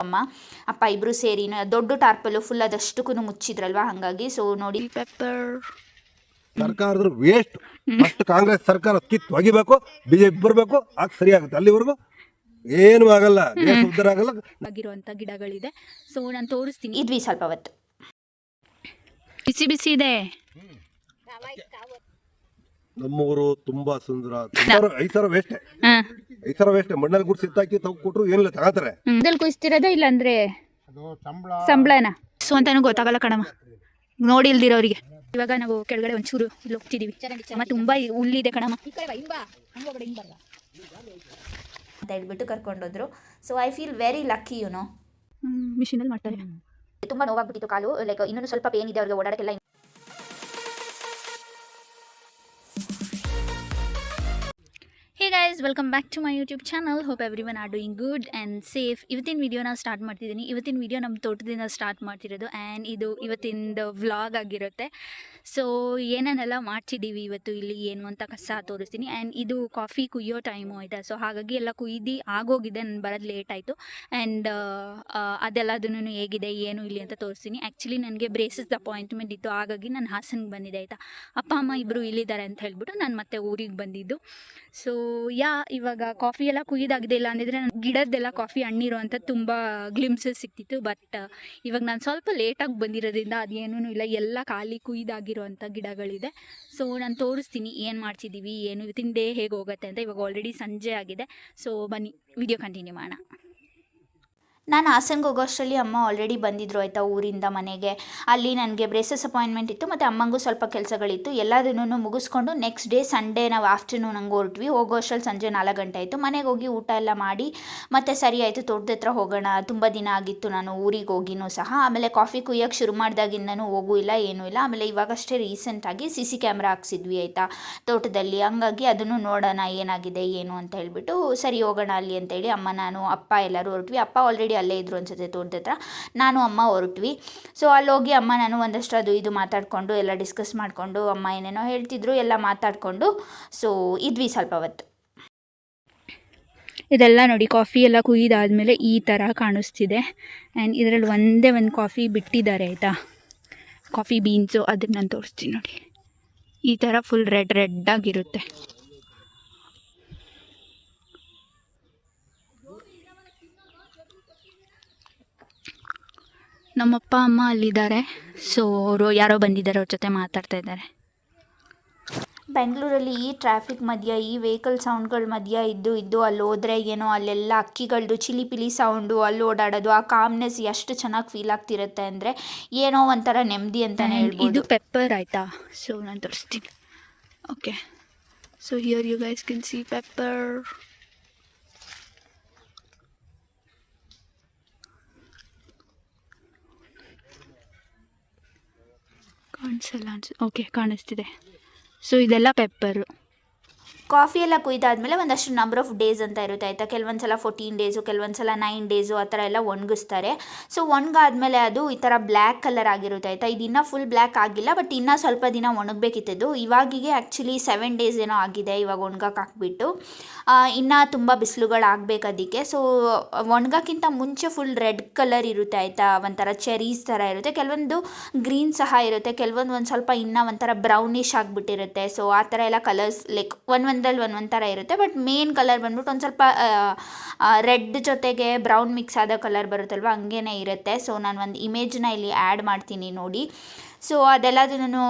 ಅಮ್ಮ ಅಪ್ಪ ಇಬ್ರು ಸೇರಿ ದೊಡ್ಡ ಟಾರ್ಪಲ್ಲು ಫುಲ್ ಅದಷ್ಟಕ್ಕೂ ಮುಚ್ಚಿದ್ರಲ್ವಾ, ಹಾಗಾಗಿ ಸೊ ನೋಡಿ ಪೆಪ್ಪರ್ ಸರ್ಕಾರದ ವೇಸ್ಟ್. ಫಸ್ಟ್ ಕಾಂಗ್ರೆಸ್ ಸರ್ಕಾರ ಕಿತ್ತು ಒಗಿಬೇಕು, ಬಿಜೆಪಿ ಬರಬೇಕು, ಆಗ ಸರಿ ಆಗುತ್ತೆ. ಅಲ್ಲಿವರೆಗೂ ಏನು ಆಗಲ್ಲ, ದೇಶ ಉದ್ಧಾರ ಆಗಲ್ಲ. ಆಗಿರುವಂಥ ಗಿಡಗಳಿದೆ. ಸೊ ನಾನು ತೋರಿಸ್ತೀನಿ. ಇದ್ವಿ ಸ್ವಲ್ಪ ಹೊತ್ತು, ಬಿಸಿ ಬಿಸಿ ಇದೆ. ನಮ್ಮೂರು ತುಂಬಾ ಸುಂದರ. 5,000 ವೇಸ್ಟ್, 5,000 ವೇಸ್ಟ್. ಮಣ್ಣಲ್ಲಿ ಗುಡ್ಸಿ ಸಿತ್ತಾಕಿ ಕೊಟ್ಟರು ಏನಿಲ್ಲ ತಗೋತಾರೆ. ಮಣ್ಣಲ್ಲಿ ಕುಯ್ಸ್ತಿರೋದ ಇಲ್ಲ ಅಂದ್ರೆ ಸಂಬಳನ ಸೊ ಅಂತಾನು ಗೊತ್ತಾಗಲ್ಲ ಕಣಮ್ಮ, ನೋಡಿ ಇಲ್ದಿರೋರಿಗೆ. ಇವಾಗ ನಾವು ಕೆಳಗಡೆ ಒಂಚೂರು ಇಲ್ಲಿ ಹೋಗ್ತಿದೀವಿ, ಮತ್ತೆ ತುಂಬಾ ಹುಲ್ಲಿದೆ ಕಣಮ್ಮ ಅಂತ ಹೇಳ್ಬಿಟ್ಟು ಕರ್ಕೊಂಡೋದ್ರು. So I feel very lucky you know. ಮಿಷಿನಲ್ಲಿ ಮಾಡ್ತಾರೆ. ತುಂಬಾ ನೋವಾಗ್ಬಿಟ್ಟಿತ್ತು ಕಾಲು, ಲೈಕ್ ಇನ್ನೊಂದು ಸ್ವಲ್ಪ ಪೇನ್ ಇದೆ ಅವ್ರಿಗೆ ಓಡಾಡಕ್ಕೆಲ್ಲ. Hey guys, welcome back to my YouTube channel. Hope everyone are doing good and safe. ಇವತ್ತಿನ ವೀಡಿಯೋನ ಸ್ಟಾರ್ಟ್ ಮಾಡ್ತಿದ್ದೀನಿ. ಇವತ್ತಿನ ವೀಡಿಯೋ ನಮ್ಮ ತೋಟದಿಂದ ಸ್ಟಾರ್ಟ್ ಮಾಡ್ತಿರೋದು ಆ್ಯಂಡ್ ಇದು ಇವತ್ತಿನ ವ್ಲಾಗ್ ಆಗಿರುತ್ತೆ. ಸೊ ಏನೇನೆಲ್ಲ ಮಾಡ್ತಿದ್ದೀವಿ ಇವತ್ತು ಇಲ್ಲಿ ಏನು ಅಂತ ಕಸ ತೋರಿಸ್ತೀನಿ. ಆ್ಯಂಡ್ ಇದು ಕಾಫಿ ಕುಯ್ಯೋ ಟೈಮು ಆಯಿತಾ, ಸೊ ಹಾಗಾಗಿ ಎಲ್ಲ ಕುಯ್ದು ಆಗೋಗಿದೆ. ನಾನು ಬರೋದು ಲೇಟ್ ಆಯಿತು ಆ್ಯಂಡ್ ಅದೆಲ್ಲದನ್ನು ಹೇಗಿದೆ ಏನು ಇಲ್ಲಿ ಅಂತ ತೋರಿಸ್ತೀನಿ. ಆ್ಯಕ್ಚುಲಿ ನನಗೆ ಬ್ರೇಸಸ್ದು ಅಪಾಯಿಂಟ್ಮೆಂಟ್ ಇತ್ತು, ಹಾಗಾಗಿ ನಾನು ಹಾಸನ್ಗೆ ಬಂದಿದ್ದೆ ಆಯಿತಾ. ಅಪ್ಪ ಅಮ್ಮ ಇಬ್ಬರು ಇಲ್ಲಿದ್ದಾರೆ ಅಂತ ಹೇಳ್ಬಿಟ್ಟು ನಾನು ಮತ್ತೆ ಊರಿಗೆ ಬಂದಿದ್ದು. ಸೊ ಇವಾಗ ಕಾಫಿ ಎಲ್ಲ ಕುಯ್ದಾಗಿದೆ. ಇಲ್ಲ ಅಂದಿದ್ರೆ ಗಿಡದ್ದೆಲ್ಲ ಕಾಫಿ ಹಣ್ಣಿರೋ ಅಂತ ತುಂಬ ಗ್ಲಿಮ್ಸಸ್ ಸಿಕ್ತಿತ್ತು. ಬಟ್ ಇವಾಗ ನಾನು ಸ್ವಲ್ಪ ಲೇಟಾಗಿ ಬಂದಿರೋದ್ರಿಂದ ಅದೇನೂ ಇಲ್ಲ, ಎಲ್ಲ ಖಾಲಿ ಕುಯ್ದಾಗಿರೋ ಅಂಥ ಗಿಡಗಳಿದೆ. ಸೊ ನಾನು ತೋರಿಸ್ತೀನಿ ಏನು ಮಾಡ್ತಿದ್ದೀವಿ, ಏನು ಇವತ್ತಿನ ಡೇ ಹೇಗೆ ಹೋಗುತ್ತೆ ಅಂತ. ಇವಾಗ ಆಲ್ರೆಡಿ ಸಂಜೆ ಆಗಿದೆ. ಸೊ ಬನ್ನಿ ವಿಡಿಯೋ ಕಂಟಿನ್ಯೂ ಮಾಡೋಣ. ನಾನು ಹಾಸನ್ಗೆ ಹೋಗೋಷ್ಟರಲ್ಲಿ ಅಮ್ಮ ಆಲ್ರೆಡಿ ಬಂದಿದ್ರು ಆಯಿತಾ, ಊರಿಂದ ಮನೆಗೆ. ಅಲ್ಲಿ ನನಗೆ ಬ್ರೇಸಸ್ ಅಪಾಯಿಂಟ್ಮೆಂಟ್ ಇತ್ತು ಮತ್ತು ಅಮ್ಮಂಗೂ ಸ್ವಲ್ಪ ಕೆಲಸಗಳಿತ್ತು. ಎಲ್ಲದನ್ನೂ ಮುಗಿಸ್ಕೊಂಡು ನೆಕ್ಸ್ಟ್ ಡೇ ಸಂಡೇ ನಾವು ಆಫ್ಟರ್ನೂನ್ ಹಂಗೆ ಹೊರಟ್ವಿ. ಹೋಗೋಷ್ಟರಲ್ಲಿ ಸಂಜೆ 4 ಗಂಟೆ ಆಯಿತು. ಮನೆಗೆ ಹೋಗಿ ಊಟ ಎಲ್ಲ ಮಾಡಿ ಮತ್ತು ಸರಿ ಆಯಿತು, ತೋಟದ ಹತ್ರ ಹೋಗೋಣ. ತುಂಬ ದಿನ ಆಗಿತ್ತು ನಾನು ಊರಿಗೆ ಹೋಗಿನೂ ಸಹ. ಆಮೇಲೆ ಕಾಫಿ ಕುಯ್ಯೋಕ್ಕೆ ಶುರು ಮಾಡಿದಾಗಿಂದನೂ ಹೋಗೂ ಇಲ್ಲ, ಏನೂ ಇಲ್ಲ. ಆಮೇಲೆ ಇವಾಗಷ್ಟೇ ರೀಸೆಂಟಾಗಿ CC ಕ್ಯಾಮ್ರಾ ಹಾಕ್ಸಿದ್ವಿ ಆಯಿತಾ ತೋಟದಲ್ಲಿ. ಹಂಗಾಗಿ ಅದನ್ನು ನೋಡೋಣ ಏನಾಗಿದೆ ಏನು ಅಂತ ಹೇಳಿಬಿಟ್ಟು ಸರಿ ಹೋಗೋಣ ಅಲ್ಲಿ ಅಂತೇಳಿ ಅಮ್ಮ, ನಾನು, ಅಪ್ಪ ಎಲ್ಲರೂ ಹೊರಟ್ವಿ. ಅಪ್ಪ ಆಲ್ರೆಡಿ ಅಲ್ಲೇ ಇದ್ರು ಅನ್ಸುತ್ತೆ ತೋಟದ ಹತ್ರ. ನಾನು ಅಮ್ಮ ಹೊರಟ್ವಿ. ಸೊ ಅಲ್ಲಿ ಹೋಗಿ ಅಮ್ಮ ನಾನು ಒಂದಷ್ಟು ಅದು ಇದು ಮಾತಾಡಿಕೊಂಡು ಎಲ್ಲ ಡಿಸ್ಕಸ್ ಮಾಡಿಕೊಂಡು, ಅಮ್ಮ ಏನೇನೋ ಹೇಳ್ತಿದ್ರು ಎಲ್ಲ ಮಾತಾಡಿಕೊಂಡು ಸೊ ಇದ್ವಿ ಸ್ವಲ್ಪ ಹೊತ್ತು. ಇದೆಲ್ಲ ನೋಡಿ ಕಾಫಿ ಎಲ್ಲ ಕುಯ್ದಾದ್ಮೇಲೆ ಈ ಥರ ಕಾಣಿಸ್ತಿದೆ. ಆ್ಯಂಡ್ ಇದರಲ್ಲಿ ಒಂದೇ ಒಂದು ಕಾಫಿ ಬಿಟ್ಟಿದ್ದಾರೆ ಆಯಿತಾ, ಕಾಫಿ ಬೀನ್ಸು. ಅದನ್ನು ನಾನು ತೋರಿಸ್ತೀನಿ ನೋಡಿ. ಈ ಥರ ಫುಲ್ ರೆಡ್ ಆಗಿರುತ್ತೆ. ನಮ್ಮಪ್ಪ ಅಮ್ಮ ಅಲ್ಲಿದ್ದಾರೆ. ಸೊ ಅವರು ಯಾರೋ ಬಂದಿದ್ದಾರೆ, ಅವ್ರ ಜೊತೆ ಮಾತಾಡ್ತಾ ಇದ್ದಾರೆ. ಬೆಂಗಳೂರಲ್ಲಿ ಈ ಟ್ರಾಫಿಕ್ ಮಧ್ಯ, ಈ ವೆಹಿಕಲ್ ಸೌಂಡ್ಗಳ ಮಧ್ಯ ಇದ್ದು ಅಲ್ಲಿ ಹೋದರೆ ಏನೋ ಅಲ್ಲೆಲ್ಲ ಅಕ್ಕಿಗಳದ್ದು ಚಿಲಿ ಪಿಲಿ ಸೌಂಡು, ಅಲ್ಲಿ ಓಡಾಡೋದು, ಆ ಕಾಮ್ನೆಸ್ ಎಷ್ಟು ಚೆನ್ನಾಗಿ ಫೀಲ್ ಆಗ್ತಿರುತ್ತೆ ಅಂದರೆ ಏನೋ ಒಂಥರ ನೆಮ್ಮದಿ ಅಂತಲೇ ಹೇಳ್ಬೋದು. ಇದು ಪೆಪ್ಪರ್ ಆಯಿತಾ, ಸೊ ನಾನು ತೋರಿಸ್ತೀನಿ. Okay, so here you guys can see pepper. ಕಾಣಿಸಲ್ಲ ಅನ್ಸ, ಓಕೆ ಕಾಣಿಸ್ತಿದೆ. ಸೊ ಇದೆಲ್ಲ ಪೆಪ್ಪರು. ಕಾಫಿ ಎಲ್ಲ ಕುಯ್ದಾದ್ಮೇಲೆ ಒಂದಷ್ಟು ನಂಬರ್ ಆಫ್ ಡೇಸ್ ಅಂತ ಇರುತ್ತೆ ಆಯಿತಾ. ಕೆಲವೊಂದು ಸಲ 14 ಡೇಸು, ಕೆಲವೊಂದು ಸಲ 9 ಡೇಸು ಆ ಥರ ಎಲ್ಲ ಒಣಗಿಸ್ತಾರೆ. ಸೊ ಒಣಗಾದ್ಮೇಲೆ ಅದು ಈ ಥರ ಬ್ಲ್ಯಾಕ್ ಕಲರ್ ಆಗಿರುತ್ತೆ ಆಯಿತಾ. ಇದು ಇನ್ನೂ ಫುಲ್ ಬ್ಲ್ಯಾಕ್ ಆಗಿಲ್ಲ, ಬಟ್ ಇನ್ನೂ ಸ್ವಲ್ಪ ದಿನ ಒಣಗಬೇಕಿತ್ತು. ಇವಾಗಿಗೆ ಆ್ಯಕ್ಚುಲಿ 7 ಡೇಸ್ ಏನೋ ಆಗಿದೆ ಇವಾಗ ಒಣಗಕ್ಕೆ ಹಾಕ್ಬಿಟ್ಟು. ಇನ್ನೂ ತುಂಬ ಬಿಸಿಲುಗಳಾಗಬೇಕು ಅದಕ್ಕೆ. ಸೊ ಒಣಗಕ್ಕಿಂತ ಮುಂಚೆ ಫುಲ್ ರೆಡ್ ಕಲರ್ ಇರುತ್ತೆ ಆಯಿತಾ, ಒಂಥರ ಚೆರೀಸ್ ಥರ ಇರುತ್ತೆ. ಕೆಲವೊಂದು ಗ್ರೀನ್ ಸಹ ಇರುತ್ತೆ, ಕೆಲವೊಂದು ಒಂದು ಸ್ವಲ್ಪ ಇನ್ನೂ ಒಂಥರ ಬ್ರೌನಿಷ್ ಆಗಿಬಿಟ್ಟಿರುತ್ತೆ. ಸೊ ಆ ಥರ ಎಲ್ಲ ಕಲರ್ಸ್ ಲೈಕ್ ಒಂದೊಂದು ಥರ ಇರುತ್ತೆ. ಬಟ್ ಮೇನ್ ಕಲರ್ ಬಂದ್ಬಿಟ್ಟು ಒಂದು ಸ್ವಲ್ಪ ರೆಡ್ ಜೊತೆಗೆ ಬ್ರೌನ್ ಮಿಕ್ಸ್ ಆದ ಕಲರ್ ಬರುತ್ತಲ್ವ, ಹಂಗೇ ಇರುತ್ತೆ. ಸೊ ನಾನು ಒಂದು ಇಮೇಜ್ನ ಇಲ್ಲಿ ಆ್ಯಡ್ ಮಾಡ್ತೀನಿ ನೋಡಿ. ಸೊ ಅದೆಲ್ಲದನ್ನು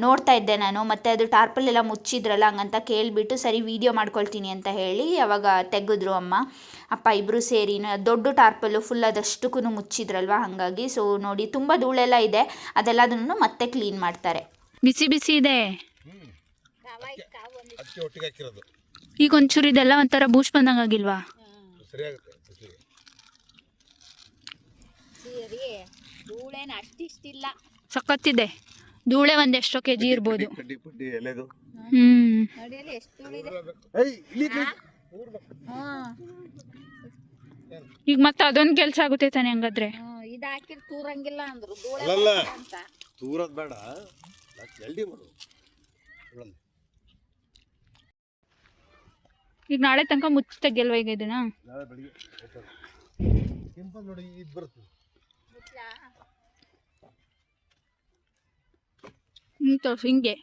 ನೋಡ್ತಾ ಇದ್ದೆ ನಾನು. ಮತ್ತು ಅದು ಟಾರ್ಪಲ್ಲೆಲ್ಲ ಮುಚ್ಚಿದ್ರಲ್ಲ, ಹಂಗಂತ ಕೇಳಿಬಿಟ್ಟು ಸರಿ ವೀಡಿಯೋ ಮಾಡ್ಕೊಳ್ತೀನಿ ಅಂತ ಹೇಳಿ ಅವಾಗ ತೆಗೆದ್ರು ಅಮ್ಮ ಅಪ್ಪ ಇಬ್ಬರು ಸೇರಿ. ದೊಡ್ಡ ಟಾರ್ಪಲ್ಲು ಫುಲ್ ಅದಷ್ಟಕ್ಕೂ ಮುಚ್ಚಿದ್ರಲ್ವ, ಹಾಗಾಗಿ ಸೊ ನೋಡಿ ತುಂಬ ಧೂಳೆಲ್ಲ ಇದೆ. ಅದೆಲ್ಲದನ್ನು ಮತ್ತೆ ಕ್ಲೀನ್ ಮಾಡ್ತಾರೆ. ಬಿಸಿ ಬಿಸಿ ಇದೆ ಈಗ ಒಂಚೂರು. ಇದೆಲ್ಲ ಒಂಥರ ಬೂಸ್ಟ್ ಬಂದಂಗೆ ಆಗಿಲ್ವಾ? ಸಖತ್ತಿದೆ ಧೂಳೆ. ಒಂದೆಷ್ಟೋ ಕೆಜಿ ಇರ್ಬೋದು. ಈಗ ಮತ್ತೆ ಅದೊಂದು ಕೆಲಸ ಆಗುತ್ತೆ ತಾನೆ ಹಂಗಾದ್ರೆ. ಈಗ ನಾಳೆ ತನಕ ಮುಚ್ಚಿ ತೆಗಿಯಲ್ವ ಈಗ ಇದನ್ನ? ಕೆಂಪು ನೋಡಿ ಇದು ಬರುತ್ತೆ. ಹಿಂಗೆ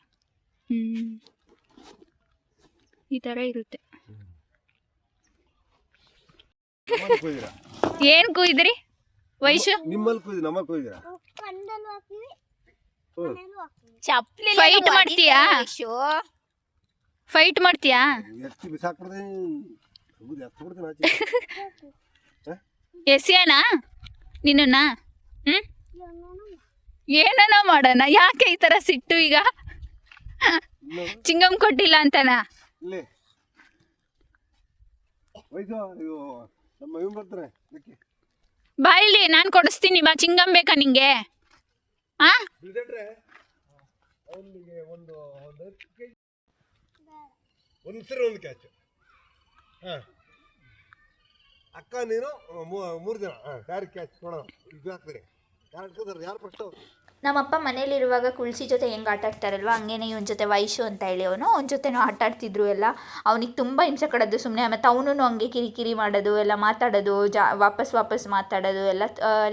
ಈ ಥರ ಇರುತ್ತೆ. ಏನು ಕುಯ್ದ್ರಿ ವೈಶು? ನಿಮ್ಮಲ್ಲಿ ಕುಯ್ದು ನಮ್ಮಲ್ಲಿ ಕುಯ್ದಿರಾ? ಫೈಟ್ ಮಾಡ್ತೀಯಾ? ಫೈಟ್ ಮಾಡ್ತೀಯಾ? ಎತ್ತಿ ಬಿಸಾಕ್ಬಿಡ್ತೀನಿ. ಎತ್ಬಿಡ್ತೀನಿ ಆಚೆ. ಎಸಿಯಾನಾ ನಿನ್ನ? ಏನನ ಮಾಡೋಣ? ಯಾಕೆ ಈ ಥರ ಸಿಟ್ಟು ಈಗ? ಚಿಂಗಮ್ ಕೊಟ್ಟಿಲ್ಲ ಅಂತನಾ? ಇಲ್ಲಿ ವಯಸ್ಸು ಇದು ನಮ್ಮ ಇವ್ ಬರ್ತಾರೆ. ಬಾಯಿಲಿ ನಾನು ಕೊಡಿಸ್ತೀನಿ ಬಾ. ಚಿಂಗಮ್ ಬೇಕಾ ನಿಂಗೆ? ಆ ಅವನಿಗೆ ಒಂದು ಸರಿ ಒಂದು ಕ್ಯಾಚ್. ಹಾಂ ಅಕ್ಕ ನೀನು 3 ದಿನ ಯಾರು ಕ್ಯಾಚ್ ನೋಡೋಣ. ಇದು ಹಾಕ್ತಾರೆ ಯಾರು ಹಾಕ್ತಾರೆ ಯಾರು ಫಸ್ಟ್? ನಮ್ಮಪ್ಪ ಮನೇಲಿರುವಾಗ ಕುಳ್ಸಿ ಜೊತೆ ಹೆಂಗೆ ಆಟ ಆಡ್ತಾರಲ್ವ ಹಂಗೇನೆ ಇವನ ಜೊತೆ ವೈಶು ಅಂತ ಹೇಳಿ ಅವನ ಜೊತೆನೂ ಆಟ ಆಡ್ತಿದ್ರು ಎಲ್ಲ. ಅವನಿಗೆ ತುಂಬ ಹಿಂಸೆ ಕೊಡೋದು ಸುಮ್ಮನೆ. ಮತ್ತು ಅವನು ಹಂಗೆ ಕಿರಿಕಿರಿ ಮಾಡೋದು ಎಲ್ಲ, ಮಾತಾಡೋದು ವಾಪಸ್ ಮಾತಾಡೋದು ಎಲ್ಲ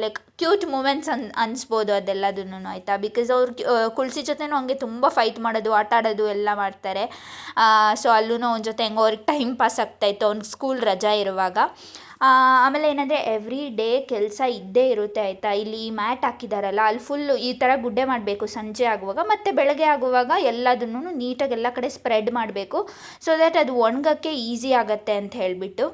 ಲೈಕ್ ಕ್ಯೂಟ್ ಮೂಮೆಂಟ್ಸ್ ಅನಿಸ್ಬೋದು ಅದೆಲ್ಲದನ್ನು ಆಯಿತಾ. ಬಿಕಾಸ್ ಅವ್ರು ಕುಳ್ಸಿ ಜೊತೆನೂ ಹಂಗೆ ತುಂಬ ಫೈಟ್ ಮಾಡೋದು, ಆಟ ಆಡೋದು ಎಲ್ಲ ಮಾಡ್ತಾರೆ. ಸೊ ಅಲ್ಲೂ ಅವನ ಜೊತೆ ಹೆಂಗೋ ಅವ್ರಿಗೆ ಟೈಮ್ ಪಾಸ್ ಆಗ್ತಾಯಿತ್ತು ಅವ್ನಿಗೆ ಸ್ಕೂಲ್ ರಜಾ ಇರುವಾಗ. ಆಮೇಲೆ ಏನಂದರೆ ಎವ್ರಿ ಡೇ ಕೆಲಸ ಇದ್ದೇ ಇರುತ್ತೆ ಆಯಿತಾ. ಇಲ್ಲಿ ಮ್ಯಾಟ್ ಹಾಕಿದಾರಲ್ಲ ಅಲ್ಲಿ ಫುಲ್ಲು ಈ ಥರ ಗುಡ್ಡೆ ಮಾಡಬೇಕು ಸಂಜೆ ಆಗುವಾಗ, ಮತ್ತು ಬೆಳಗ್ಗೆ ಆಗುವಾಗ ಎಲ್ಲದನ್ನು ನೀಟಾಗಿ ಎಲ್ಲ ಕಡೆ ಸ್ಪ್ರೆಡ್ ಮಾಡಬೇಕು. ಸೊ ದ್ಯಾಟ್ ಅದು ಒಣಗೋಕ್ಕೆ ಈಸಿ ಆಗುತ್ತೆ ಅಂತ ಹೇಳಿಬಿಟ್ಟು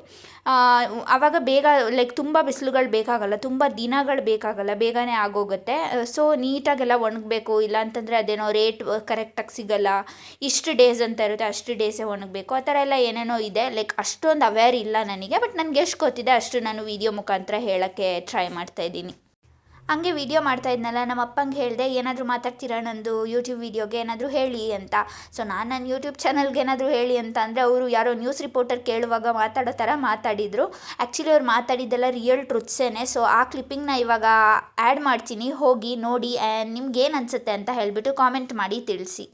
ಆವಾಗ ಬೇಗ ಲೈಕ್ ತುಂಬ ಬಿಸಿಲುಗಳು ಬೇಕಾಗಲ್ಲ, ತುಂಬ ದಿನಗಳು ಬೇಕಾಗಲ್ಲ, ಬೇಗನೆ ಆಗೋಗುತ್ತೆ. ಸೊ ನೀಟಾಗೆಲ್ಲ ಒಣಗಬೇಕು. ಇಲ್ಲಾಂತಂದರೆ ಅದೇನೋ ರೇಟ್ ಕರೆಕ್ಟಾಗಿ ಸಿಗಲ್ಲ, ಇಷ್ಟು ಡೇಸ್ ಅಂತ ಇರುತ್ತೆ, ಅಷ್ಟು ಡೇಸೇ ಒಣಗಬೇಕು, ಆ ಥರ ಎಲ್ಲ ಏನೇನೋ ಇದೆ. ಲೈಕ್ ಅಷ್ಟೊಂದು ಅವೇರ್ ಇಲ್ಲ ನನಗೆ, ಬಟ್ ನನಗೆ ಎಷ್ಟು ಗೊತ್ತಿದೆ ಅಷ್ಟು ನಾನು ವೀಡಿಯೋ ಮುಖಾಂತರ ಹೇಳೋಕ್ಕೆ ಟ್ರೈ ಮಾಡ್ತಾಯಿದ್ದೀನಿ. ಹಂಗೆ ವೀಡಿಯೋ ಮಾಡ್ತಾ ಇದ್ನಲ್ಲ, ನಮ್ಮ ಅಪ್ಪಂಗೆ ಹೇಳಿದೆ ಏನಾದರೂ ಮಾತಾಡ್ತೀರಾ ನಂದು ಯೂಟ್ಯೂಬ್ ವೀಡಿಯೋಗೆ ಏನಾದರೂ ಹೇಳಿ ಅಂತ. ಸೊ ನಾನು ನನ್ನ ಯೂಟ್ಯೂಬ್ ಚಾನಲ್ಗೆ ಏನಾದರೂ ಹೇಳಿ ಅಂತ ಅಂದರೆ ಅವರು ಯಾರೋ ನ್ಯೂಸ್ ರಿಪೋರ್ಟರ್ ಕೇಳುವಾಗ ಮಾತಾಡೋ ಥರ ಮಾತಾಡಿದರು. ಆ್ಯಕ್ಚುಲಿ ಅವ್ರು ಮಾತಾಡಿದ್ದೆಲ್ಲ ರಿಯಲ್ ಟ್ರುತ್ಸೇನೆ. ಸೊ ಆ ಕ್ಲಿಪ್ಪಿಂಗ್ನ ಇವಾಗ ಆ್ಯಡ್ ಮಾಡ್ತೀನಿ, ಹೋಗಿ ನೋಡಿ ನಿಮ್ಗೆ ಏನು ಅನಿಸುತ್ತೆ ಅಂತ ಹೇಳಿಬಿಟ್ಟು ಕಾಮೆಂಟ್ ಮಾಡಿ ತಿಳಿಸಿ.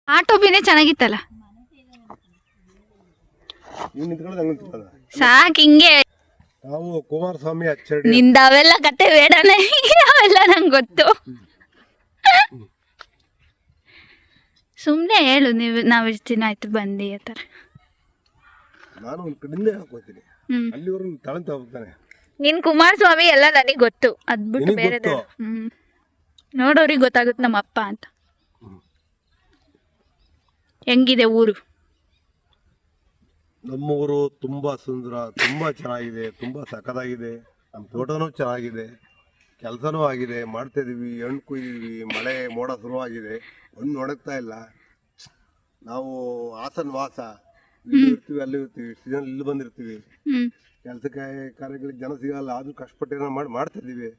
ಆ ಟೋಪಿನೇ ಚೆನ್ನಾಗಿತ್ತಲ್ಲ, ಸಾಕು ಹಿಂಗೆ. ನಾವು ಕುಮಾರಸ್ವಾಮಿ ಅಚ್ಚಡಿ ನಿಂದ ಅವೆಲ್ಲ ಕತೆ ಬೇಡನೆ, ಅವೆಲ್ಲ ನಂಗೆ ಗೊತ್ತು. ಸುಮ್ಮನೆ ಹೇಳು, ನಾವು ಇಷ್ಟು ದಿನ ಆಯ್ತು ಬಂದು ಆ ಥರ. ನಾನು ಒಂದು ಕಡೆಯಿಂದ ಹೇಳ್ಕೊತೀನಿ, ಅಲ್ಲಿವರೆಗೂ ತಳಂತ ಹೋಗ್ತಾನೆ. ನಿನ್ ಕುಮಾರಸ್ವಾಮಿ ಎಲ್ಲ ನನಗೆ ಗೊತ್ತು, ಅದ್ಬಿಟ್ಟು ಬೇರೆ ನೋಡೋರಿಗೆ ಗೊತ್ತಾಗುತ್ತೆ ನಮ್ಮ ಅಪ್ಪ ಅಂತ. ಹೆಂಗಿದೆ ಊರು? ನಮ್ಮೂರು ತುಂಬಾ ಸುಂದರ, ತುಂಬಾ ಚೆನ್ನಾಗಿದೆ, ತುಂಬಾ ಸಖತ್ತಾಗಿದೆ. ನಮ್ಮ ತೋಟನೂ ಚೆನ್ನಾಗಿದೆ, ಕೆಲಸನೂ ಆಗಿದೆ, ಮಾಡ್ತಾಯಿದ್ದೀವಿ, ಹಣ್ಣು ಕುಯ್ದೀವಿ, ಮಳೆ ಮೋಡ ಶುರುವಾಗಿದೆ, ಹಣ್ಣು ಒಣಗ್ತಾ ಇಲ್ಲ. ನಾವು ಹಾಸನ ವಾಸ, ಇಲ್ಲಿ ಇರ್ತೀವಿ ಅಲ್ಲಿ ಇರ್ತೀವಿ, ಇಷ್ಟು ಜನ ಇಲ್ಲಿ ಬಂದಿರ್ತೀವಿ. ಕೆಲಸಕ್ಕೆ ಕಾರ್ಯಗಳಿಗೆ ಜನ ಸಿಗಲ್ಲ, ಆದ್ರೂ ಕಷ್ಟಪಟ್ಟು ಮಾಡ್ತಿದ್ದೀವಿ.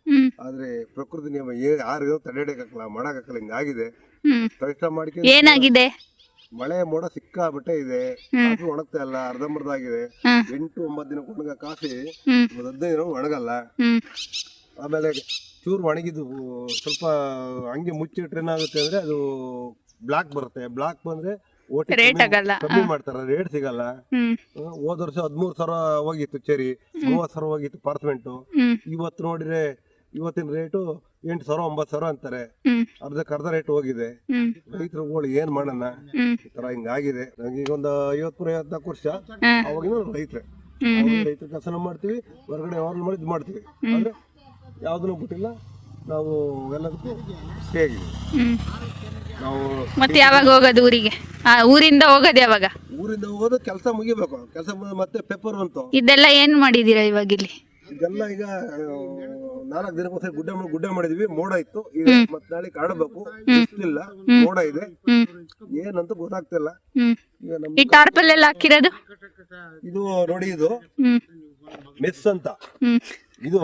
ಆದ್ರೆ ಪ್ರಕೃತಿ ನಿಯಮ ಯಾರಿಗೂ ತಡೆಯೋಕ್ಕಾಗಲ್ಲ, ಮಾಡೋಕ್ಕಾಗಲ್ಲ, ಹಿಂಗಾಗಿದೆ. ಕಷ್ಟ ಮಾಡ್ಕೊಂಡು ಏನಾಗಿದೆ? ಮಳೆ ಮೋಡ ಸಿಕ್ಕಾಬಿಟ್ಟೆ ಇದೆ, ಕಾಫಿ ಒಣಗ್ತಾ ಇಲ್ಲ, ಅರ್ಧಂಬರ್ಧ ಆಗಿದೆ. 8-9 ದಿನ ಒಣಗ ಕಾಫಿ 15 ದಿನ ಒಣಗಲ್ಲ. ಆಮೇಲೆ ಚೂರು ಒಣಗಿದ್ದು ಸ್ವಲ್ಪ ಹಂಗೆ ಮುಚ್ಚಿಟ್ರೆ ಏನಾಗುತ್ತೆ ಅಂದ್ರೆ ಅದು ಬ್ಲಾಕ್ ಬರುತ್ತೆ. ಬ್ಲಾಕ್ ಬಂದ್ರೆ ಓಟಿ ಕಮ್ಮಿ ಮಾಡ್ತಾರೆ, ರೇಟ್ ಸಿಗಲ್ಲ. ಹೋದ ವರ್ಷ 13,000 ಹೋಗಿತ್ತು ಚೆರಿ, 30,000 ಹೋಗಿತ್ತು ಪಾರ್ಸ್ಮೆಂಟು. ಇವತ್ತು ನೋಡಿದ್ರೆ ಇವತ್ತಿನ ರೇಟು 8,000-9,000 ಅಂತಾರೆ. ಅರ್ಧಕ್ಕರ್ಧ ರೇಟ್ ಹೋಗಿದೆ. ರೈತರುಗಳು ಏನ್ ಮಾಡೋಣ, ಈ ತರ ಹಿಂಗಾಗಿದೆ. ಈಗ ಒಂದು 50-54 ವರ್ಷ ಅವಾಗಿನ ರೈತರು ಕೆಲಸ ಮಾಡ್ತೀವಿ, ಹೊರಗಡೆ ಯಾವಾಗಲೂ ಮಾಡಿ ಇದು ಮಾಡ್ತೀವಿ. ಅಂದ್ರೆ ಯಾವ್ದನ್ನು ಬಿಟ್ಟಿಲ್ಲ, ನಾವು ಎಲ್ಲದಕ್ಕೂ ಹೇಗಿದ್ದೀವಿ. ನಾವು ಮತ್ತೆ ಯಾವಾಗ ಹೋಗೋದು ಊರಿಗೆ? ಊರಿಂದ ಹೋಗೋದು ಯಾವಾಗ? ಊರಿಂದ ಹೋಗೋದು ಕೆಲಸ ಮುಗಿಬೇಕು. ಕೆಲಸ ಮತ್ತೆ ಪೇಪರ್ ಬಂತು. ಇದೆಲ್ಲ ಏನ್ ಮಾಡಿದೀರಾ ಇವಾಗ ಇಲ್ಲಿ? ಇದೆಲ್ಲ ಈಗ 4 ದಿನಕ್ಕೊಂದ್ಸರಿ ಗುಡ್ಡೆ ಮಾಡಿದ್ವಿ. ಮೋಡ ಇತ್ತು, ಈಗ ಮತ್ತೆ ನಾಳೆ ಕಾಣಬೇಕು, ಇಲ್ಲ ಮೋಡ ಇದೆ, ಏನಂತ ಗೊತ್ತಾಗ್ತಿಲ್ಲ. ಈಗ ಈ ಟಾರ್ಪಲ್ ಎಲ್ಲ ಹಾಕಿರೋದು ಇದು ನೋಡಿ, ಇದು ಮೆಸ್ ಅಂತ. ಇದು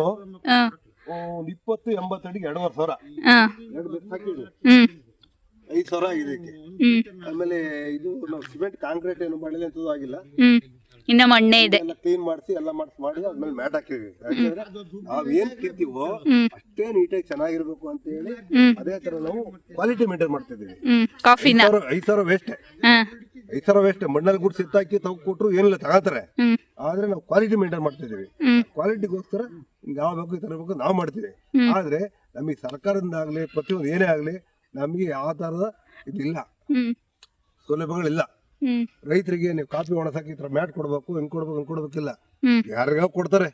20-80 ಅಡಿಗೆ 2,500. 2 ಮೆಸ್ ಹಾಕಿದ್ವಿ, 5,000 ಆಗಿದೆ. ಆಮೇಲೆ ಇದು ನಾವು ಸಿಮೆಂಟ್ ಕಾಂಕ್ರೀಟ್ ಏನು ಮಾಡಿಲ್ಲ, ಎಂತದ್ದು ಆಗಿಲ್ಲ, ಇನ್ನ ಮಣ್ಣೆ ಇದೆ. ಎಲ್ಲ ಕ್ಲೀನ್ ಮಾಡಿಸಿ ಎಲ್ಲ ಮಾಡಿ ಆದ್ಮೇಲೆ ಮ್ಯಾಟ್ ಹಾಕಿದ್ವಿ. ಯಾಕಂದ್ರೆ ನಾವೇನ್ ಕಿತ್ತೀವೋ ಅಷ್ಟೇ ನೀಟಾಗಿ ಚೆನ್ನಾಗಿರ್ಬೇಕು ಅಂತ ಹೇಳಿ ಅದೇ ತರ ನಾವು ಕ್ವಾಲಿಟಿ ಮೇಂಟೈನ್ ಮಾಡ್ತಿದ್ದೀವಿ. 5,000 ವೇಸ್ಟ್, 5,000 ವೇಸ್ಟ್. ಮಣ್ಣಲ್ಲಿ ಗುಡ್ಸಿ ಎತ್ತಾಕಿ ತಗೊ ಕೊಟ್ರು ಏನಿಲ್ಲ, ತಗೋತಾರೆ. ಆದ್ರೆ ನಾವು ಕ್ವಾಲಿಟಿ ಮೇಂಟೈನ್ ಮಾಡ್ತಾ ಇದೀವಿ. ಕ್ವಾಲಿಟಿಗೋಸ್ಕರ ಯಾವ ಬೇಕು ಈ ತರ ಬೇಕು ನಾವು ಮಾಡ್ತೀವಿ. ಆದ್ರೆ ನಮಗೆ ಸರ್ಕಾರದಿಂದ ಆಗ್ಲಿ ಪ್ರತಿಯೊಂದು ಏನೇ ಆಗ್ಲಿ ನಮಗೆ ಯಾವ ತರದ ಇದಿಲ್ಲ, ಸೌಲಭ್ಯಗಳಿಲ್ಲ. ರೈತರಿಗೆ ನೀವು ಕಾಫಿ ಒಣಸಾಕಿ ಈ ತರ ಮ್ಯಾಟ್ ಕೊಡ್ಬೇಕು, ಹಿಂಗ್ ಕೊಡ್ಬೇಕಿಲ್ಲ. ಯಾರಿಗಾವ್ ಕೊಡ್ತಾರೆ,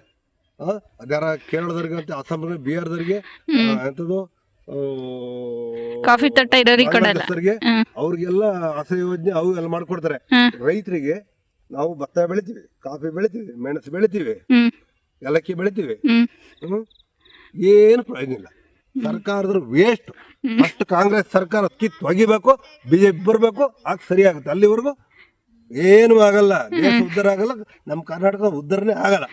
ಅದ್ಯಾರ ಕೇರಳದವ್ರಿಗೆ ಅಂತ, ಅಸ್ಸಾಂಗೆ, ಬಿಹಾರದವ್ರಿಗೆ, ಎಂಥದ್ದು ಕಾಫಿ ತಟ್ಟ ಇರೋರಿಗೆ ಅವ್ರಿಗೆಲ್ಲ ಆಸರೆ ಯೋಜನೆ ಅವು ಎಲ್ಲ ಮಾಡ್ಕೊಡ್ತಾರೆ. ರೈತರಿಗೆ ನಾವು ಭತ್ತ ಬೆಳಿತೀವಿ, ಕಾಫಿ ಬೆಳಿತೀವಿ, ಮೆಣಸು ಬೆಳಿತೀವಿ, ಏಲಕ್ಕಿ ಬೆಳಿತೀವಿ, ಏನು ಪ್ರಯೋಜನ ಇಲ್ಲ. ಸರ್ಕಾರದ್ರ ವೇಸ್ಟ್. ಫಸ್ಟ್ ಕಾಂಗ್ರೆಸ್ ಸರ್ಕಾರ ಕಿತ್ತು ಒಗಿಬೇಕು, ಬಿಜೆಪಿ ಬರಬೇಕು, ಆಗ ಸರಿ ಆಗುತ್ತೆ. ಅಲ್ಲಿವರೆಗೂ ಏನು ಆಗಲ್ಲ, ದೇಶ ಉದ್ಧಾರ ಆಗಲ್ಲ, ನಮ್ಮ ಕರ್ನಾಟಕದ ಉದ್ಧಾರನೇ ಆಗಲ್ಲ.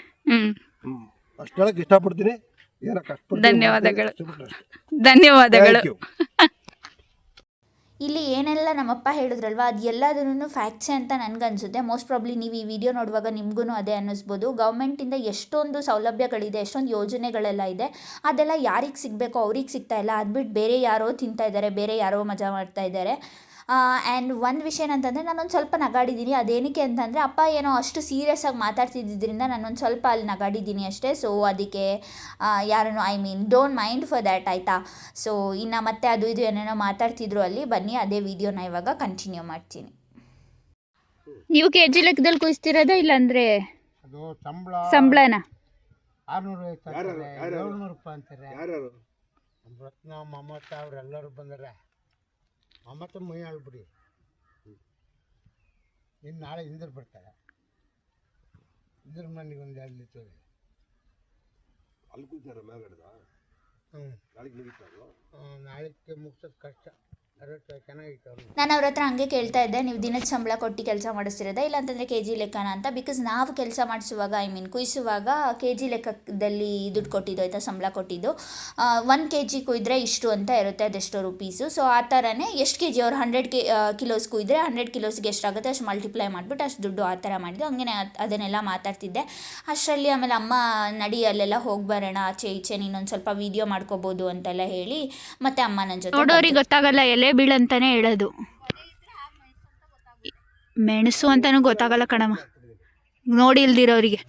ಅಷ್ಟು ಹೇಳಕ್ ಇಷ್ಟಪಡ್ತೀನಿ. ಏನೋ ಕಷ್ಟ. ಧನ್ಯವಾದಗಳು. ಇಲ್ಲಿ ಏನೆಲ್ಲ ನಮ್ಮಪ್ಪ ಹೇಳಿದ್ರಲ್ವ ಅದು ಎಲ್ಲದೂ ಫ್ಯಾಕ್ಟ್ಸೇ ಅಂತ ನನಗನ್ಸುತ್ತೆ. ಮೋಸ್ಟ್ ಪ್ರಾಬ್ಲಿ ನೀವು ಈ ವಿಡಿಯೋ ನೋಡುವಾಗ ನಿಮಗೂ ಅದೇ ಅನ್ನಿಸ್ಬೋದು. ಗೌರ್ಮೆಂಟಿಂದ ಎಷ್ಟೊಂದು ಸೌಲಭ್ಯಗಳಿದೆ, ಎಷ್ಟೊಂದು ಯೋಜನೆಗಳೆಲ್ಲ ಇದೆ, ಅದೆಲ್ಲ ಯಾರಿಗೆ ಸಿಗಬೇಕೋ ಅವ್ರಿಗೆ ಸಿಗ್ತಾ ಇಲ್ಲ. ಅದು ಬಿಟ್ಟು ಬೇರೆ ಯಾರೋ ತಿಂತಾ ಇದ್ದಾರೆ, ಬೇರೆ ಯಾರೋ ಮಜಾ ಮಾಡ್ತಾ ಇದ್ದಾರೆ. ಆ್ಯಂಡ್ ಒಂದು ವಿಷಯ ಏನಂತಂದರೆ ನಾನೊಂದು ಸ್ವಲ್ಪ ನಗಾಡಿದ್ದೀನಿ. ಅದೇನಕ್ಕೆ ಅಂತಂದರೆ ಅಪ್ಪ ಏನೋ ಅಷ್ಟು ಸೀರಿಯಸ್ಸಾಗಿ ಮಾತಾಡ್ತಿದ್ದರಿಂದ ನಾನೊಂದು ಸ್ವಲ್ಪ ಅಲ್ಲಿ ನಗಾಡಿದ್ದೀನಿ ಅಷ್ಟೇ. ಸೊ ಅದಕ್ಕೆ ಯಾರನ್ನು ಡೋಂಟ್ ಮೈಂಡ್ ಫಾರ್ ದ್ಯಾಟ್, ಆಯಿತಾ. ಸೊ ಇನ್ನು ಮತ್ತೆ ಅದು ಇದು ಏನೇನೋ ಮಾತಾಡ್ತಿದ್ರು ಅಲ್ಲಿ. ಬನ್ನಿ ಅದೇ ವಿಡಿಯೋನ ಇವಾಗ ಕಂಟಿನ್ಯೂ ಮಾಡ್ತೀನಿ. ನೀವು KG ಲೆಕ್ಕದಲ್ಲಿ ಕುಯಿಸ್ತಿರೋದ ಇಲ್ಲಾಂದರೆ ಸಂಬಳನ? 700 ರೂಪಾಯಿ ಅಂತಾರೆ. ರತ್ನ ಮಮತಾ ಅವರೆಲ್ಲರೂ ಬಂದರೆ ಮಮತ ಮೈ ಆಳ್ಬಿಡಿ. ಇನ್ನು ನಾಳೆ ಇಂದ್ರ ಬರ್ತಾರೆ. ಇಂದ್ರ ಮನೆಗೆ ಒಂದು 2 ಲೀಟರ್ ಅಲ್ಲಿ ಕೂತಾರೆ ಮೇಲ್ಗಡೆದ. ನಾಳೆಗೆ ಮುಗಿಸೋದು ಕಷ್ಟ. ನಾನು ಅವ್ರ ಹತ್ರ ಹಂಗೆ ಕೇಳ್ತಾ ಇದ್ದೆ, ನೀವು ದಿನದ ಸಂಬಳ ಕೊಟ್ಟು ಕೆಲಸ ಮಾಡಿಸ್ತಿರೋದ ಇಲ್ಲಾಂತಂದರೆ KG ಲೆಕ್ಕನ ಅಂತ. ಬಿಕಾಸ್ ನಾವು ಕೆಲಸ ಮಾಡಿಸುವಾಗ ಕುಯ್ಸುವಾಗ KG ಲೆಕ್ಕದಲ್ಲಿ ದುಡ್ಡು ಕೊಟ್ಟಿದ್ದು, ಆಯಿತಾ, ಸಂಬಳ ಕೊಟ್ಟಿದ್ದು. 1 kg ಕುಯ್ದರೆ ಇಷ್ಟು ಅಂತ ಇರುತ್ತೆ, ಅದೆಷ್ಟೋ ರುಪೀಸು. ಸೊ ಆ ಥರನೇ ಎಷ್ಟು kg ಅವ್ರು 100 ಕಿಲೋಸ್ ಕುಯ್ದರೆ 100 ಕಿಲೋಸ್ಗೆ ಎಷ್ಟಾಗುತ್ತೆ ಅಷ್ಟು ಮಲ್ಟಿಪ್ಲೈ ಮಾಡಿಬಿಟ್ಟು ಅಷ್ಟು ದುಡ್ಡು ಆ ಥರ ಮಾಡಿದ್ದು. ಹಂಗೆ ಅದನ್ನೆಲ್ಲ ಮಾತಾಡ್ತಿದ್ದೆ. ಅಷ್ಟರಲ್ಲಿ ಆಮೇಲೆ ಅಮ್ಮ ನಡಿ ಅಲ್ಲೆಲ್ಲ ಹೋಗಿ ಬರೋಣ, ಆಚೆ ಈಚೆ ನೀನೊಂದು ಸ್ವಲ್ಪ ವೀಡಿಯೋ ಮಾಡ್ಕೋಬೋದು ಅಂತೆಲ್ಲ ಹೇಳಿ ಮತ್ತೆ ಅಮ್ಮ ನನ್ನ ಜೊತೆ. ನೋಡೋರಿಗೆ ಗೊತ್ತಾಗಲ್ಲ ಎಲೆ ಬೀಳಂತಾನೆ ಹೇಳೋದು. ಮೆಣಸು ಅಂತಾನೂ ಗೊತ್ತಾಗಲ್ಲ ಕಣಮ್ಮ, ನೋಡಿ ಇಲ್ದಿರೋರಿಗೆ.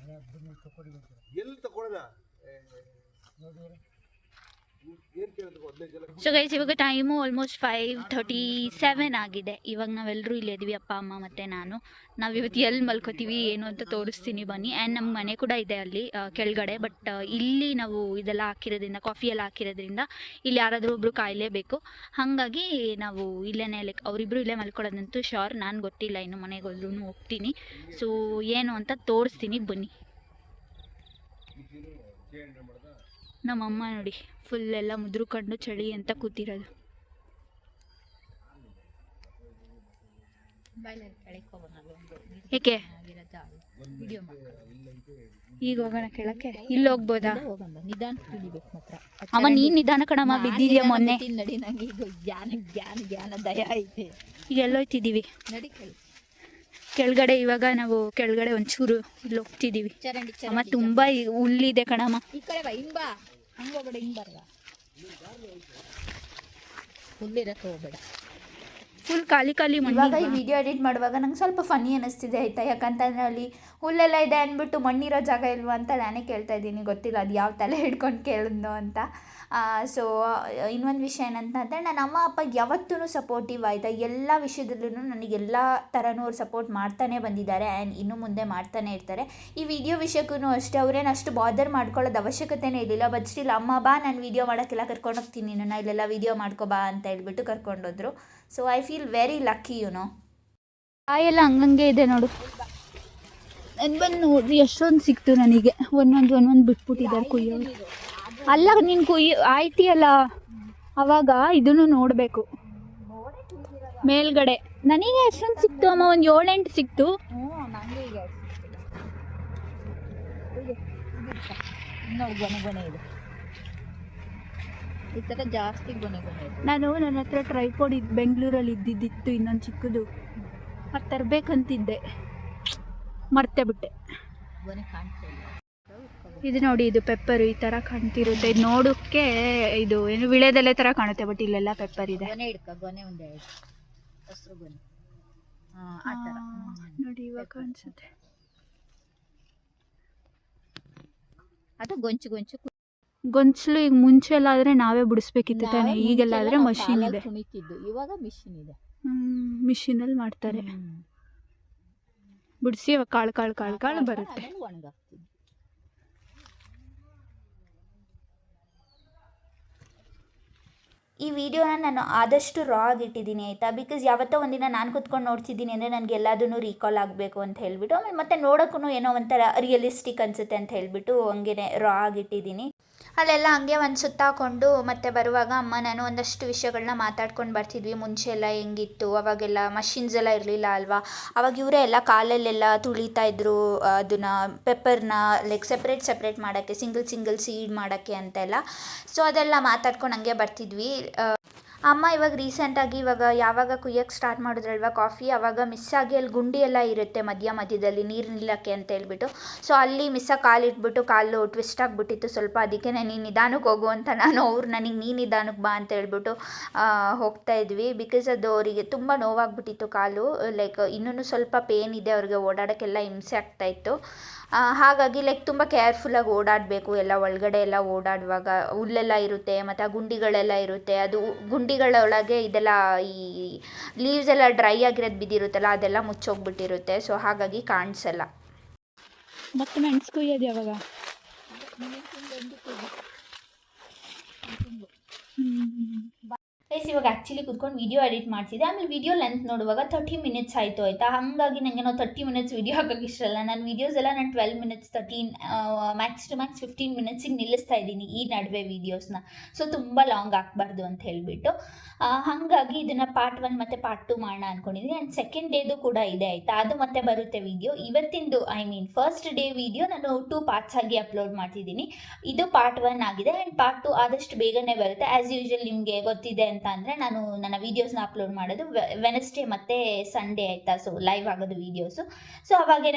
ಸೊ ಗೈಸ್, ಇವಾಗ ಟೈಮು ಆಲ್ಮೋಸ್ಟ್ 5:37 ಆಗಿದೆ. ಇವಾಗ ನಾವೆಲ್ಲರೂ ಇಲ್ಲೇ ಇದ್ದೀವಿ, ಅಪ್ಪ ಅಮ್ಮ ಮತ್ತು ನಾನು. ನಾವು ಇವತ್ತು ಎಲ್ಲಿ ಮಲ್ಕೋತೀವಿ ಏನು ಅಂತ ತೋರಿಸ್ತೀನಿ ಬನ್ನಿ. ಆ್ಯಂಡ್ ನಮ್ಮ ಮನೆ ಕೂಡ ಇದೆ ಅಲ್ಲಿ ಕೆಳಗಡೆ. ಬಟ್ ಇಲ್ಲಿ ನಾವು ಇದೆಲ್ಲ ಹಾಕಿರೋದ್ರಿಂದ, ಕಾಫಿ ಎಲ್ಲ ಹಾಕಿರೋದ್ರಿಂದ ಇಲ್ಲಿ ಯಾರಾದರೂ ಒಬ್ಬರು ಕಾಯಲೇಬೇಕು. ಹಾಗಾಗಿ ನಾವು ಇಲ್ಲೇ ಅವರಿಬ್ಬರು ಇಲ್ಲೇ ಮಲ್ಕೊಳ್ಳೋದಂತೂ ಶೋರ್. ನಾನು ಗೊತ್ತಿಲ್ಲ, ಇನ್ನು ಮನೆಗೆ ಹೋದ್ರೂ ಹೋಗ್ತೀನಿ. ಸೊ ಏನು ಅಂತ ತೋರಿಸ್ತೀನಿ ಬನ್ನಿ. ನಮ್ಮಮ್ಮ ನೋಡಿ ಫುಲ್ ಎಲ್ಲ ಮುದ್ರುಕೊಂಡು ಚಳಿ ಅಂತ ಕೂತಿರೋದು. ಏಕೆ ಈಗ ಹೋಗೋಣ ಕೆಳಕ್ಕೆ? ಇಲ್ಲಿ ಹೋಗ್ಬೋದಾ? ಅಮ್ಮ ನೀನ್ ನಿಧಾನ ಕಣಮ್ಮ, ಬಿದ್ದಿದ್ಯಾ ಮೊನ್ನೆ. ಈಗ ಎಲ್ಲೋಯ್ತಿದ್ದೀವಿ ಕೆಳಗಡೆ. ಇವಾಗ ನಾವು ಕೆಳಗಡೆ ಒಂಚೂರು ಇಲ್ಲಿ ಹೋಗ್ತಿದ್ದೀವಿ. ಅಮ್ಮ ತುಂಬಾ ಹುಲ್ಲಿದೆ ಕಣಮ್ಮ. ಫುಲ್ ಖಾಲಿ ಖಾಲಿ. ಇವಾಗ ಈ ವಿಡಿಯೋ ಎಡಿಟ್ ಮಾಡುವಾಗ ನಂಗೆ ಸ್ವಲ್ಪ ಫನ್ನಿ ಅನ್ನಿಸ್ತಿದೆ, ಆಯಿತಾ. ಯಾಕಂತಂದರೆ ಅಲ್ಲಿ ಹುಲ್ಲೆಲ್ಲ ಇದೆ ಅಂದ್ಬಿಟ್ಟು ಮಣ್ಣಿರೋ ಜಾಗ ಇಲ್ವಾ ಅಂತ ನಾನೇ ಕೇಳ್ತಾ ಇದ್ದೀನಿ. ಗೊತ್ತಿಲ್ಲ ಅದು ಯಾವ ತಲೆ ಹಿಡ್ಕೊಂಡು ಕೇಳಿದ್ನೋ ಅಂತ. ಸೊ ಇನ್ನೊಂದು ವಿಷಯ ಏನಂತಂದರೆ ನನ್ನ ಅಮ್ಮ ಅಪ್ಪ ಯಾವತ್ತೂ ಸಪೋರ್ಟಿವ್, ಆಯಿತಾ. ಎಲ್ಲ ವಿಷಯದಲ್ಲೂ ನನಗೆ ಎಲ್ಲ ಥರನೂ ಅವ್ರು ಸಪೋರ್ಟ್ ಮಾಡ್ತಾನೆ ಬಂದಿದ್ದಾರೆ ಆ್ಯಂಡ್ ಇನ್ನೂ ಮುಂದೆ ಮಾಡ್ತಾನೆ ಇರ್ತಾರೆ. ಈ ವಿಡಿಯೋ ವಿಷಯಕ್ಕೂ ಅಷ್ಟೇ ಅವ್ರೇನು ಅಷ್ಟು ಬಾದರ್ ಮಾಡ್ಕೊಳ್ಳೋದು ಅವಶ್ಯಕತೆನೇ ಇರಲಿಲ್ಲ. ಬಟ್ ಸ್ಟಿಲ್ ಅಮ್ಮ ಬಾ ನಾನು ವಿಡಿಯೋ ಮಾಡೋಕ್ಕೆಲ್ಲ ಕರ್ಕೊಂಡೋಗ್ತೀನಿ, ನಾನು ಇಲ್ಲೆಲ್ಲ ವಿಡಿಯೋ ಮಾಡ್ಕೊ ಬಾ ಅಂತ ಹೇಳ್ಬಿಟ್ಟು ಕರ್ಕೊಂಡೋದ್ರು. So I feel very lucky, you know. ಕಾಯೆಲ್ಲ ಹಂಗಂಗೆ ಇದೆ ನೋಡು. ನಾನು ಬಂದು ನೋಡ್ರಿ ಎಷ್ಟೊಂದು ಸಿಕ್ತು ನನಗೆ. ಒಂದೊಂದು ಬಿಟ್ಬಿಟ್ಟಿದ್ದಾರೆ ಕುಯ್ಯೋರು. ಅಲ್ಲ ನೀನು ಆಯ್ತಿಯಲ್ಲ ಅವಾಗ ಇದನ್ನು ನೋಡಬೇಕು ಮೇಲ್ಗಡೆ. ನನಗೆ ಎಷ್ಟೊಂದು ಸಿಕ್ತು ಅಮ್ಮ, ಒಂದು 7-8 ಸಿಕ್ತು. ಈ ಥರ ಜಾಸ್ತಿ ನಾನು ನನ್ನ ಹತ್ರ ಟ್ರೈಪಾಡ್ ಬೆಂಗಳೂರಲ್ಲಿ ಇದ್ದಿದ್ದಿತ್ತು ಇನ್ನೊಂದು ಚಿಕ್ಕದು, ಅದು ತರಬೇಕಂತಿದ್ದೆ, ಮರ್ತೇ ಬಿಟ್ಟೆ. ಇದು ನೋಡಿ, ಇದು ಪೆಪ್ಪರು ಈ ಥರ ಕಾಣ್ತಿರುತ್ತೆ. ಇದು ನೋಡೋಕ್ಕೆ ಇದು ಏನು ವಿಳೆದೆಲೆ ಥರ ಕಾಣುತ್ತೆ, ಬಟ್ ಇಲ್ಲೆಲ್ಲ ಪೆಪ್ಪರ್ ಇದೆ. ನೋಡಿ ಇವಾಗ ಕಾಣಿಸುತ್ತೆ. ಅದು ಗೊಂಚು ಗೊಂಚಲು ಈಗ ಮುಂಚೆ ಎಲ್ಲ ಆದರೆ ನಾವೇ ಬಿಡಿಸ್ಬೇಕಿತ್ತು ತಾನೆ, ಈಗೆಲ್ಲ ಆದರೆ ಮಷೀನ್ ಇದೆ. ಕುಣಿತಿದ್ದು, ಇವಾಗ ಮಿಷಿನ್ ಇದೆ. ಮಿಷಿನಲ್ಲಿ ಮಾಡ್ತಾರೆ. ಬಿಡಿಸಿ ಅವಾಗ ಕಾಳು ಬರುತ್ತೆ. ಒಣಗಾಕ್ತೀನಿ. ಈ ವಿಡಿಯೋನ ನಾನು ಆದಷ್ಟು ರಾ ಆಗಿಟ್ಟಿದ್ದೀನಿ ಆಯಿತಾ, ಬಿಕಾಸ್ ಯಾವತ್ತೋ ಒಂದಿನ ನಾನು ಕುತ್ಕೊಂಡು ನೋಡ್ತಿದ್ದೀನಿ ಅಂದರೆ ನನಗೆ ಎಲ್ಲದನ್ನು ರೀಕಾಲ್ ಆಗಬೇಕು ಅಂತ ಹೇಳಿಬಿಟ್ಟು, ಆಮೇಲೆ ಮತ್ತೆ ನೋಡೋಕ್ಕೂ ಏನೋ ಒಂಥರ ರಿಯಲಿಸ್ಟಿಕ್ ಅನಿಸುತ್ತೆ ಅಂತ ಹೇಳಿಬಿಟ್ಟು ಹಂಗೆ ರಾ ಆಗಿಟ್ಟಿದ್ದೀನಿ. ಅಲ್ಲೆಲ್ಲ ಹಂಗೆ ಒಂದು ಸುತ್ತಾಕೊಂಡು ಮತ್ತೆ ಬರುವಾಗ ಅಮ್ಮ ನಾನು ಒಂದಷ್ಟು ವಿಷಯಗಳನ್ನ ಮಾತಾಡ್ಕೊಂಡು ಬರ್ತಿದ್ವಿ. ಮುಂಚೆ ಎಲ್ಲ ಹೆಂಗಿತ್ತು, ಅವಾಗೆಲ್ಲ ಮಷಿನ್ಸ್ ಎಲ್ಲ ಇರಲಿಲ್ಲ ಅಲ್ವಾ, ಅವಾಗ ಇವರೇ ಎಲ್ಲ ಕಾಲಲ್ಲೆಲ್ಲ ತುಳಿತಾ ಇದ್ರು ಅದನ್ನು ಪೆಪ್ಪರ್ನ ಲೈಕ್ ಸೆಪ್ರೇಟ್ ಮಾಡೋಕ್ಕೆ, ಸಿಂಗಲ್ ಸೀಡ್ ಮಾಡೋಕ್ಕೆ ಅಂತೆಲ್ಲ. ಸೊ ಅದೆಲ್ಲ ಮಾತಾಡ್ಕೊಂಡು ಹಂಗೆ ಬರ್ತಿದ್ವಿ. ಅಮ್ಮ ಇವಾಗ ರೀಸೆಂಟಾಗಿ ಯಾವಾಗ ಕುಯ್ಯೋಕ್ಕೆ ಸ್ಟಾರ್ಟ್ ಮಾಡಿದ್ರಲ್ವ ಕಾಫಿ, ಆವಾಗ ಮಿಸ್ಸಾಗಿ ಅಲ್ಲಿ ಗುಂಡಿ ಎಲ್ಲ ಇರುತ್ತೆ ಮಧ್ಯದಲ್ಲಿ ನೀರು ನಿಲ್ಲಕ್ಕೆ ಅಂತ ಹೇಳ್ಬಿಟ್ಟು. ಸೊ ಅಲ್ಲಿ ಮಿಸ್ಸಾಗಿ ಕಾಲು ಟ್ವಿಸ್ಟ್ ಆಗಿಬಿಟ್ಟಿತ್ತು ಸ್ವಲ್ಪ. ಅದಕ್ಕೆ ನೀನು ನಿಧಾನಕ್ಕೆ ಹೋಗು ಅಂತ ಅವ್ರು ನನಗೆ ನೀನು ನಿಧಾನಕ್ಕೆ ಬಾ ಅಂತ ಹೇಳ್ಬಿಟ್ಟು ಹೋಗ್ತಾ ಇದ್ವಿ. ಬಿಕಾಸ್ ಅದು ಅವರಿಗೆ ತುಂಬ ನೋವಾಗ್ಬಿಟ್ಟಿತ್ತು ಕಾಲು, ಲೈಕ್ ಇನ್ನೂ ಸ್ವಲ್ಪ ಪೇನ್ ಇದೆ ಅವ್ರಿಗೆ, ಓಡಾಡೋಕ್ಕೆಲ್ಲ ಹಿಂಸೆ ಆಗ್ತಾಯಿತ್ತು. ಹಾಗಾಗಿ ಲೈಕ್ ತುಂಬ ಕೇರ್ಫುಲ್ಲಾಗಿ ಓಡಾಡಬೇಕು. ಎಲ್ಲ ಒಳಗಡೆ ಎಲ್ಲ ಓಡಾಡುವಾಗ ಹುಲ್ಲೆಲ್ಲ ಇರುತ್ತೆ ಮತ್ತು ಆ ಗುಂಡಿಗಳೆಲ್ಲ ಇರುತ್ತೆ. ಅದು ಗುಂಡಿಗಳೊಳಗೆ ಇದೆಲ್ಲ ಈ ಲೀವ್ಸ್ ಎಲ್ಲ ಡ್ರೈ ಆಗಿರೋದು ಬಿದ್ದಿರುತ್ತಲ್ಲ, ಅದೆಲ್ಲ ಮುಚ್ಚೋಗ್ಬಿಟ್ಟಿರುತ್ತೆ. ಸೊ ಹಾಗಾಗಿ ಕಾಣಿಸಲ್ಲ. ಮತ್ತೆ ಮೆಣಸು ಕೊಯ್ಯೋದು ಯಾವಾಗ? ಇವಾಗ ಆ್ಯಕ್ಚುಲಿ ಕುತ್ಕೊಂಡು ವಿಡಿಯೋ ಎಡಿಟ್ ಮಾಡ್ತಿದ್ದೆ. ಆಮೇಲೆ ವಿಡಿಯೋ ಲೆಂತ್ ನೋಡುವಾಗ 30 ಮಿನಿಟ್ಸ್ ಆಯಿತು ಆಯಿತಾ. ಹಾಗಾಗಿ ನನಗೆ 30 ಮಿನಿಟ್ಸ್ ವಿಡಿಯೋ ಹಾಕೋಕ್ಕೆ ಇಷ್ಟ ಅಲ್ಲ. ನನ್ನ ವೀಡಿಯೋಸ್ ಎಲ್ಲ ನಾನು 12 ಮಿನಿಟ್ಸ್ 13 ಮ್ಯಾಕ್ಸ್ ಟು ಮ್ಯಾಕ್ಸ್ 15 ಮಿನಿಟ್ಸಿಗೆ ನಿಲ್ಲಿಸ್ತಾ ಇದ್ದೀನಿ ಈ ನಡುವೆ ವೀಡಿಯೋಸ್ನ. ಸೊ ತುಂಬ ಲಾಂಗ್ ಹಾಕ್ಬಾರ್ದು ಅಂತ ಹೇಳಿಬಿಟ್ಟು ಹಾಗಾಗಿ ಇದನ್ನು ಪಾರ್ಟ್ 1 ಮತ್ತು ಪಾರ್ಟ್ 2 ಮಾಡೋಣ ಅಂದ್ಕೊಂಡಿದ್ದೀನಿ. ಆ್ಯಂಡ್ ಸೆಕೆಂಡ್ ಡೇದು ಕೂಡ ಇದೆ ಆಯಿತಾ, ಅದು ಮತ್ತೆ ಬರುತ್ತೆ ವೀಡಿಯೋ. ಇವತ್ತಿಂದು ಫಸ್ಟ್ ಡೇ ವೀಡಿಯೋ ನಾನು 2 ಪಾರ್ಟ್ಸ್ ಆಗಿ ಅಪ್ಲೋಡ್ ಮಾಡ್ತಿದ್ದೀನಿ. ಇದು ಪಾರ್ಟ್ 1 ಆಗಿದೆ ಆ್ಯಂಡ್ ಪಾರ್ಟ್ 2 ಆದಷ್ಟು ಬೇಗನೆ ಬರುತ್ತೆ. ಆ್ಯಸ್ ಯೂಶುವಲ್ ನಿಮಗೆ ಗೊತ್ತಿದೆ ಅಂತ ಅಂದರೆ ನಾನು ನನ್ನ ವೀಡಿಯೋಸ್ನ ಅಪ್ಲೋಡ್ ಮಾಡೋದು ವೆನಸ್ಡೇ ಮತ್ತು ಸಂಡೇ ಆಯಿತಾ. ಸೊ ಲೈವ್ ಆಗೋದು ವೀಡಿಯೋಸು. ಸೊ ಅವಾಗೇ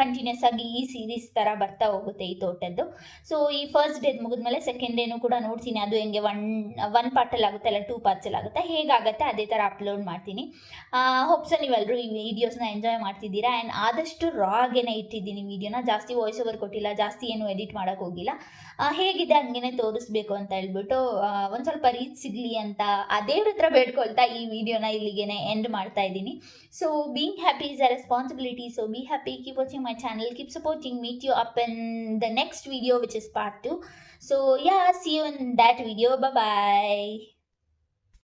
ಕಂಟಿನ್ಯೂಸ್ ಆಗಿ ಈ ಸೀರೀಸ್ ಥರ ಬರ್ತಾ ಹೋಗುತ್ತೆ ಈ ತೋಟದ್ದು. ಸೊ ಈ ಫಸ್ಟ್ ಡೇದು ಮುಗಿದ್ಮೇಲೆ ಸೆಕೆಂಡ್ ಡೇನೂ ಕೂಡ ನೋಡ್ತೀನಿ, ಅದು ಹೆಂಗೆ ಒನ್ ಪಾರ್ಟಲ್ಲಿ ಆಗುತ್ತೆ ಅಲ್ಲ 2 ಪಾರ್ಟ್ಸಲ್ಲಿ ಆಗುತ್ತೆ, ಹೇಗಾಗುತ್ತೆ ಅದೇ ಥರ ಅಪ್ಲೋಡ್ ಮಾಡ್ತೀನಿ. ಹೋಪ್ಸ್ ನೀವೆಲ್ಲರೂ ಈ ವೀಡಿಯೋಸ್ನ ಎಂಜಾಯ್ ಮಾಡ್ತಿದ್ದೀರಾ. ಆ್ಯಂಡ್ ಆದಷ್ಟು ರಾಗೇನೆ ಇಟ್ಟಿದ್ದೀನಿ ವೀಡಿಯೋನ, ಜಾಸ್ತಿ ವಾಯ್ಸ್ ಓವರ್ ಕೊಟ್ಟಿಲ್ಲ, ಜಾಸ್ತಿ ಏನು ಎಡಿಟ್ ಮಾಡೋಕ್ಕೆ ಹೋಗಿಲ್ಲ. ಹೇಗಿದೆ ಹಂಗೇ ತೋರಿಸ್ಬೇಕು ಅಂತ ಹೇಳ್ಬಿಟ್ಟು ಒಂದು ಸ್ವಲ್ಪ ರೀಚ್ ಸಿಗಲಿ ಅಂತ ದೇವ್ರ ಹತ್ರ ಬೇಡ್ಕೊಳ್ತಾ ಈ ವಿಡಿಯೋನ ಇಲ್ಲಿಗೆ ಎಂಡ್ ಮಾಡ್ತಾ ಇದ್ದೀನಿ. So being happy is a responsibility. So be happy, keep watching my channel, keep supporting, meet you up in the next video which is part 2. So yeah, see you in that video. Bye bye.